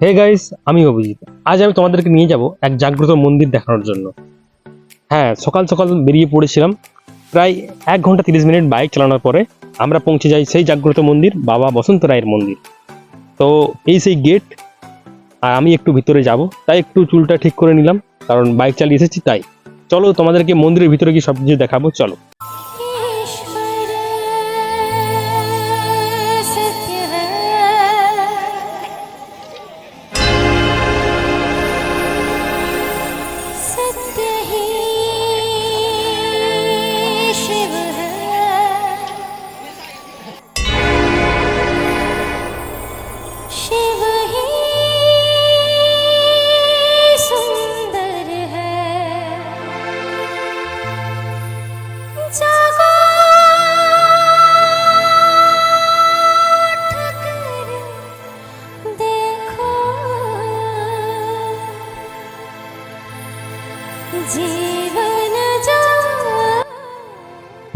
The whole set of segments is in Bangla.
হে গাইস, আমি অভিজিৎ। আজ আমি তোমাদেরকে নিয়ে যাব এক জাগ্রত মন্দির দেখানোর জন্য। হ্যাঁ, সকাল সকাল বেরিয়ে পড়েছিলাম। প্রায় 1 ঘন্টা 30 মিনিট বাইক চালানোর পরে আমরা পৌঁছে যাই সেই জাগ্রত মন্দির, বাবা বসন্ত রায়ের মন্দির। তো এই সেই গেট, আর আমি একটু ভিতরে যাব, তাই একটু চুলটা ঠিক করে নিলাম, কারণ বাইক চালিয়ে এসেছি তাই। চলো তোমাদেরকে মন্দিরের ভিতরে গিয়ে সব কিছু দেখাবো, চলো।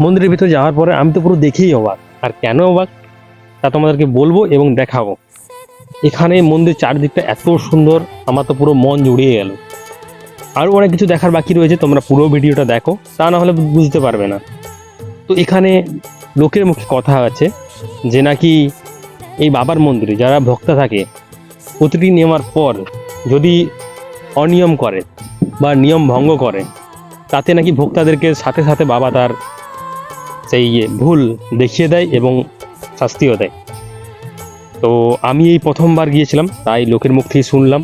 মন্দিরের ভিতরে যাওয়ার পরে আমি তো পুরো দেখেই অবাক, আর কেন অবাক তা তোমাদেরকে বলবো এবং দেখাবো। এখানে মন্দির চারদিকটা এত সুন্দর, আমার তো পুরো মন জুড়িয়ে গেল। আরও অনেক কিছু দেখার বাকি রয়েছে, তোমরা পুরো ভিডিওটা দেখো, তা না হলে বুঝতে পারবে না। তো এখানে লোকের মুখে কথা আছে যে নাকি এই বাবার মন্দিরে যারা ভক্ত থাকে প্রতিটি নেওয়ার পর যদি অনিয়ম করে বা নিয়ম ভঙ্গ করে, তাতে নাকি ভক্তদেরকে সাথে সাথে বাবা তার সেই ভুল দেখিয়ে দেয় এবং শাস্তিও দেয়। তো আমি এই প্রথমবার গিয়েছিলাম, তাই লোকের মুখ থেকে শুনলাম,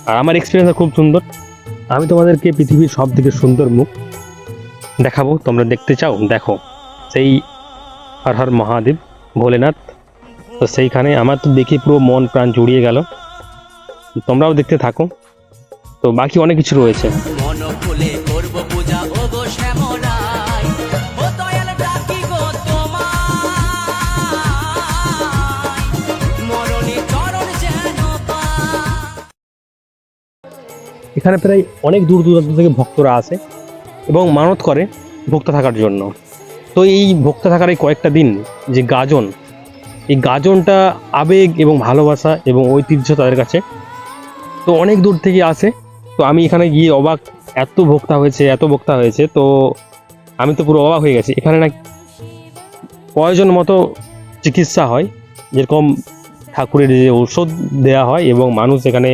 আর আমার এক্সপিরিয়েন্সটা খুব সুন্দর। আমি তোমাদেরকে পৃথিবীর সব থেকে সুন্দর মুখ দেখাবো, তোমরা দেখতে চাও? দেখো, সেই হর হর মহাদেব ভোলেনাথ। তো সেইখানে আমার তো দেখে পুরো মন প্রাণ জুড়িয়ে গেল, তোমরাও দেখতে থাকো। তো বাকি অনেক কিছু রয়েছে। এখানে প্রায় অনেক দূর দূরান্ত থেকে ভক্তরা আসে এবং মানত করে ভক্ত থাকার জন্য। তো এই ভক্ত থাকার এই কয়েকটা দিন যে গাজন, এই গাজনটা আবেগ এবং ভালোবাসা এবং ঐতিহ্য তাদের কাছে। তো অনেক দূর থেকে আসে। তো আমি এখানে গিয়ে অবাক, এত ভক্তা হয়েছে। তো আমি তো পুরো অবাক হয়ে গেছি। এখানে না প্রয়োজন মতো চিকিৎসা হয়, যেরকম ঠাকুরের যে ঔষধ দেওয়া হয় এবং মানুষ এখানে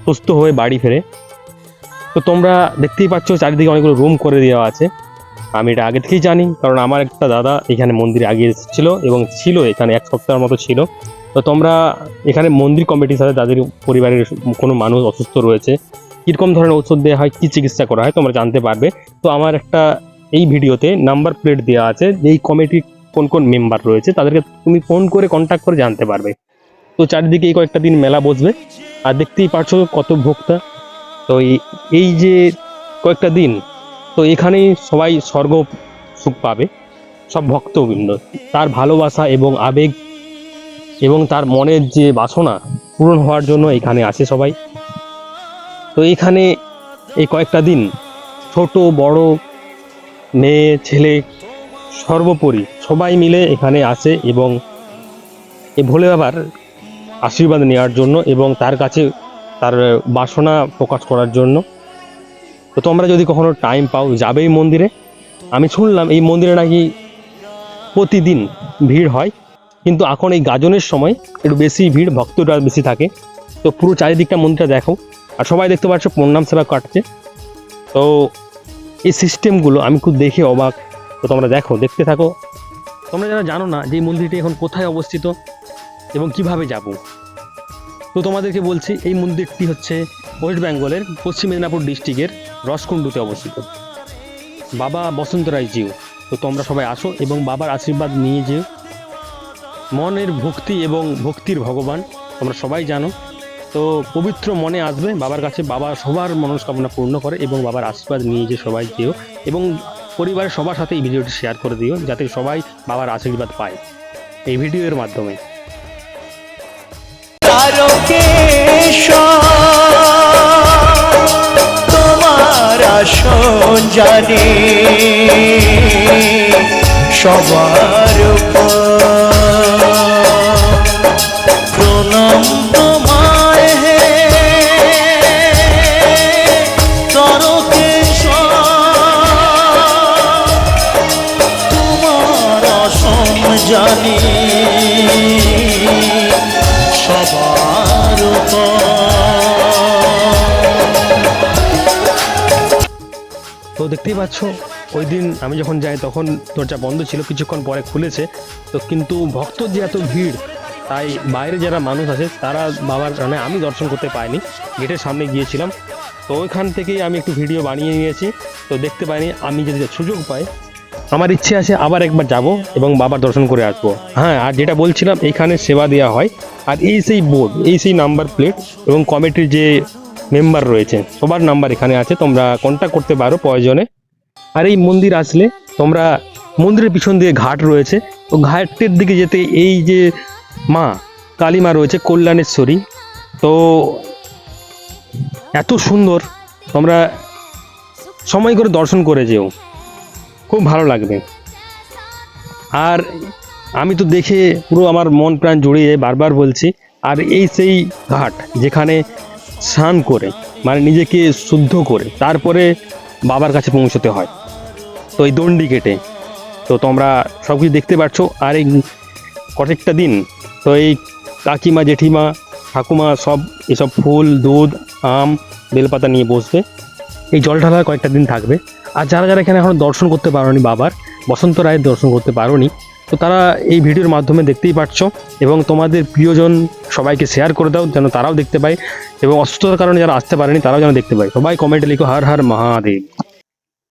সুস্থ হয়ে বাড়ি ফেরে। তো তোমরা দেখতেই পাচ্ছ চারিদিকে অনেকগুলো রুম করে দেওয়া আছে। আমি এটা আগে থেকেই জানি, কারণ আমার একটা দাদা এখানে মন্দিরে আগে এসেছিল এবং ছিল এখানে 1 সপ্তাহের মতো ছিল। তো তোমরা এখানে মন্দির কমিটির সাথে তাদের পরিবারের কোনো মানুষ অসুস্থ রয়েছে, কীরকম ধরনের ওষুধ দেওয়া হয়, কী চিকিৎসা করা হয়, তোমরা জানতে পারবে। তো আমার একটা এই ভিডিওতে নাম্বার প্লেট দেওয়া আছে, যে এই কমিটির কোন কোন মেম্বার রয়েছে তাদেরকে তুমি ফোন করে কন্ট্যাক্ট করে জানতে পারবে। তো চারিদিকে এই কয়েকটা দিন মেলা বসবে, আর দেখতেই পারছো কত ভক্তা। তো এই যে কয়েকটা দিন, তো এখানেই সবাই স্বর্গ সুখ পাবে, সব ভক্তবৃন্দ। তার ভালোবাসা এবং আবেগ এবং তার মনের যে বাসনা পূরণ হওয়ার জন্য এখানে আসে সবাই। তো এখানে এই কয়েকটা দিন ছোট বড় মেয়ে ছেলে সর্বোপরি সবাই মিলে এখানে আসে এবং এই ভোলে বাবার আশীর্বাদ নেওয়ার জন্য এবং তার কাছে তার বাসনা প্রকাশ করার জন্য। তো তোমরা যদি কখনো টাইম পাও, যাবে এই মন্দিরে। আমি শুনলাম এই মন্দিরে নাকি প্রতিদিন ভিড় হয়, কিন্তু এখন এই গাজনের সময় একটু বেশি ভিড়, ভক্তরা বেশি থাকে। তো পুরো চারিদিকটা মন্দিরটা দেখো, আর সবাই দেখতে পাচ্ছ প্রণাম সেবা কাটছে। তো এই সিস্টেমগুলো আমি খুব দেখে অবাক। তো তোমরা দেখো, দেখতে থাকো। তোমরা যারা জানো না যে এই মন্দিরটি এখন কোথায় অবস্থিত এবং কিভাবে যাব, তো তোমাদেরকে বলছি, এই মন্দিরটি হচ্ছে ওয়েস্ট বেঙ্গলের পশ্চিম মেদিনীপুর ডিস্ট্রিক্টের রসকুণ্ডুতে অবস্থিত, বাবা বসন্ত রায় জিউ। তো তোমরা সবাই আসো এবং বাবার আশীর্বাদ নিয়ে যেও। মনের ভক্তি এবং ভক্তির ভগবান, তোমরা সবাই জানো। তো পবিত্র মনে আসবে বাবার কাছে, বাবা সবার মনস্কামনা পূর্ণ করে এবং বাবার আশীর্বাদ নিয়ে যে সবাই যেও, এবং পরিবারের সবার সাথে এই ভিডিওটি শেয়ার করে দিও, যাতে সবাই বাবার আশীর্বাদ পায় এই ভিডিওর মাধ্যমে। তোমার আসন জানে সবার প্রণাম তোমায় জানি সবার উপর। তো দেখতেই পাচ্ছ ওই দিন আমি যখন যাই তখন দরজা বন্ধ ছিল, কিছুক্ষণ পরে খুলেছে। তো কিন্তু ভক্ত যে এত ভিড়, তাই বাইরে যারা মানুষ আছে তারা বাবার মানে আমি দর্শন করতে পাইনি, গেটের সামনে গিয়েছিলাম। তো ওইখান থেকেই আমি একটু ভিডিও বানিয়ে নিয়েছি, তো দেখতে পাইনি। আমি যদি সুযোগ পাই আমার ইচ্ছে আছে আবার একবার যাব এবং বাবার দর্শন করে আসবো। হ্যাঁ, আর যেটা বলছিলাম এইখানে সেবা দেওয়া হয়, আর এই সেই বোর্ড, এই সেই নাম্বার প্লেট এবং কমিটির যে মেম্বার রয়েছে সবার নাম্বার এখানে আছে, তোমরা কন্ট্যাক্ট করতে পারো প্রয়োজনে। আর এই মন্দির আসলে তোমরা মন্দিরের পিছন দিয়ে ঘাট রয়েছে, তো ঘাটের দিকে যেতে এই যে মা কালী মা রয়েছে কল্যাণেশ্বরী, তো এত সুন্দর, তোমরা সময় করে দর্শন করে যেও, খুব ভালো লাগবে। আর আমি তো দেখে পুরো আমার মন প্রাণ জুড়িয়ে বারবার বলছি। আর এই সেই ঘাট যেখানে স্নান করে মানে নিজেকে শুদ্ধ করে তারপরে বাবার কাছে পৌঁছতে হয়, তো এই দণ্ডি কেটে। তো তোমরা সব কিছু দেখতে পাচ্ছ। আর এই কয়েকটা দিন তো এই কাকিমা জেঠিমা ঠাকুমা সব এসব ফুল দুধ আম বেলপাতা নিয়ে বসবে, এই জল ঢালার কয়েকটা দিন থাকবে। আর যারা যারা এখানে এখনও দর্শন করতে পারোনি বাবার, বসন্ত রায়ের দর্শন করতে পারোনি, তো তারা এই ভিডিওর মাধ্যমে দেখতেই পাচ্ছ। এবং তোমাদের প্রিয়জন সবাইকে শেয়ার করে দাও যেন তারাও দেখতে পায়, এবং অসুস্থতার কারণে যারা আসতে পারেনি তারাও যেন দেখতে পায়। সবাই কমেন্টে লিখো হর হর মহাদেব।